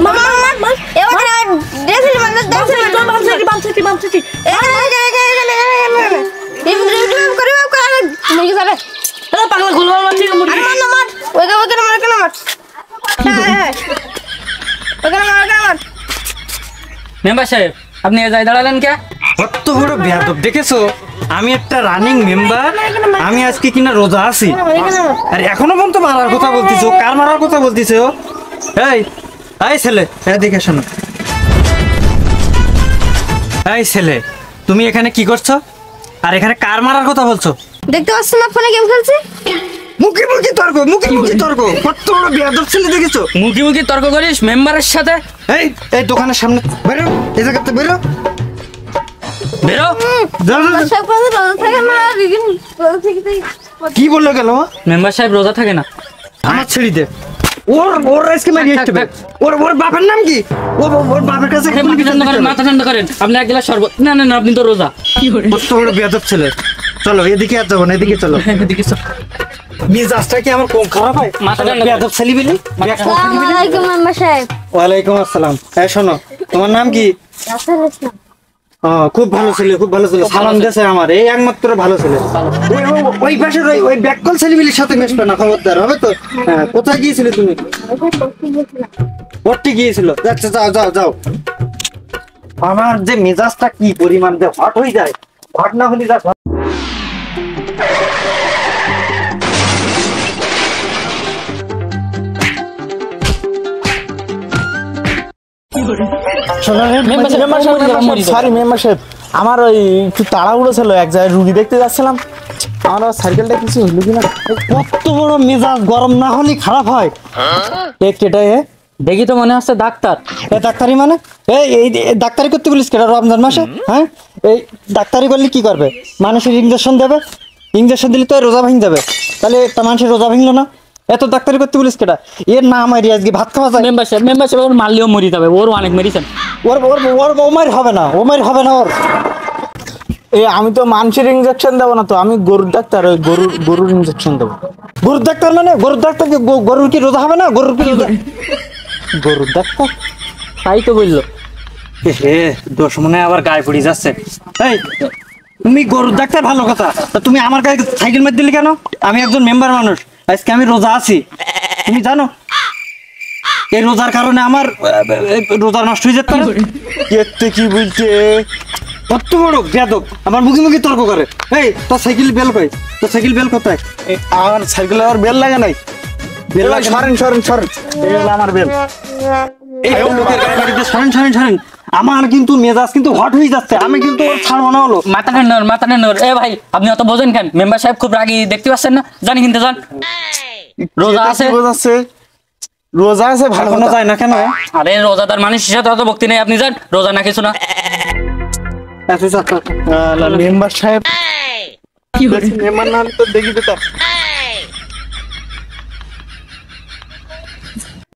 মামা মামা এবার দেখি মানে দেখি বামসিটি এই করে তুমি কি জানে পাগলা গোলমাল মারছি আরে মার না মার ওইটা মার কেন মার মেম্বার সাহেব আপনি এ যাই দাঁড়ালেন কে? কত বড় বেয়াদব দেখেছো? আমি একটা রানিং মেম্বার, আমি আজকে কিনা রোজা আছি আর এখনো পর্যন্ত মারার কথা বলতিছো। কার মারার কথা বলতিছো? এই এই ছেলে এদিকে শোনো। এই ছেলে তুমি এখানে কি করছো আর এখানে কার মারার কথা বলছো? দেখতে পাচ্ছ না ফোনে গেম খেলছি। মুখে মুখে তর্ক কত বড় বেয়াদব ছেলে দেখেছো? মুখি তর্ক করিস মেম্বারের সাথে? এই এই দোকানের সামনে বেরো, এই জায়গাতে বেরো বেরো। সব কথা রোজা থাকে না রিগিন রোজা থেকে কি বললো গেল? মেম্বার সাহেব রোজা থাকে না। আমার ছেড়ে দে। ওর আজকে মারি আসতে হবে। ওর বাবার নাম কি? ওর বাবার কাছে মাথা ঠান্ডা করেন। আপনি এক গ্লাস শরবত। না না না আপনি তো রোজা। কত বড় বেয়াদব ছেলে। চলো এদিকে আর যাবো না, এদিকে চলো। এদিকে চল। মিজাজটা কি আমার কম খারাপ হয়? মাথা ঠান্ডা বেয়াদব ছেলে বলি। আসসালামু আলাইকুম মেম্বার সাহেব। ওয়ালাইকুম আসসালাম। এই শোনো, তোমার নাম কি? রাসেল ইসলাম। খুব ভালো ছেলে, খুব ভালো ছেলে। সালাম দেশে আমার এই একমাত্র ভালো ছেলে। ওই পাশের ওই ব্যাককল ছেলেমিলির সাথে মেশবে না, খবরদার হবে তো? হ্যাঁ, কোথায় গিয়েছিলে তুমি? পড়তে গিয়েছিল। আচ্ছা যাও যাও যাও। আমার যে মেজাজটা কি পরিমাণ হট হয়ে যায়, হট না হলে যা সরি মেম্বারশিপ, আমার ওই একটু তাড়াহুড়ো ছিল, এক জায়গায় রুগী দেখতে যাচ্ছিলাম। আমার সাইকেলটা কিছু হইলো কিনা। কত বড় মেজাজ, গরম না হলে খারাপ হয়। এটাই দেখি তো মনে হচ্ছে ডাক্তার। ডাক্তারি মানে এই ডাক্তারি করতে বলিস কেন রমজান মাসে? হ্যাঁ, এই ডাক্তারি করলে কি করবে? মানুষের ইঞ্জেকশন দেবে, ইঞ্জেকশন দিলে তো রোজা ভেঙে যাবে। তাহলে তা মানুষের রোজা ভেঙলো না। এত ডাক্তারি করতে বলিস কেটা? এর না মারি আজকে ভাত খাওয়া যায়। মেম্বারশিপ ওর মারলেও মরি যাবে, ওর অনেক মেডিসিন। ওমার হবে না, ওমার হবে না ওর। আমি তো মানুষের ইঞ্জেকশন দেবো না তো, আমি গরুর ডাক্তার, ওই গরুর ইঞ্জেকশন দেবো। গরুর ডাক্তার মানে গরুর ডাক্তার গরুর কি রোজা হবে না? গরুর কি রোজা? গরুর ডাক্তার তাই তো বললো। দোষ মনে আবার গায়ে পড়ে যাচ্ছে। এই তুমি গরুর ডাক্তার ভালো কথা, তা তুমি আমার গায়ে সাইকেল মেরে দিলে কেন? আমি একজন মেম্বার মানুষ, আজকে আমি রোজা আছি, তুমি জানো? এই রোজার কারণে আমার রোজা নষ্ট হয়ে যেতে পারে। কি বলছে? কত বড় বেয়াদব, আমার মুখে মুখে তর্ক করে। এই তোর সাইকেল বেল কই? তোর সাইকেল বেল কোথায়? আমার সাইকেলে আর বেল লাগে নাই। বেল লাগে? সরেন, এই হলো আমার বেল। এই লোকের গায়ে বাড়িতে সরেন। আমার কিন্তু মেজাজ কিন্তু হট হয়ে যাচ্ছে, আমি কিন্তু ছাড়বো না। হলো মাথা ঠান্ডা। এ ভাই আপনি অত বোঝেন কেন? মেম্বার সাহেব খুব রাগী, দেখতে পাচ্ছেন না? জানি কিন্তু যান, রোজা আছে। রোজা আছে ভালো এখনো যায় না কেন? আরে রোজাদার মানুষ হিসাবে অত ভক্তি নেই, আপনি যান। রোজা না কিছু না। মেম্বার সাহেব মেম্বার না হলে তো দেখি তো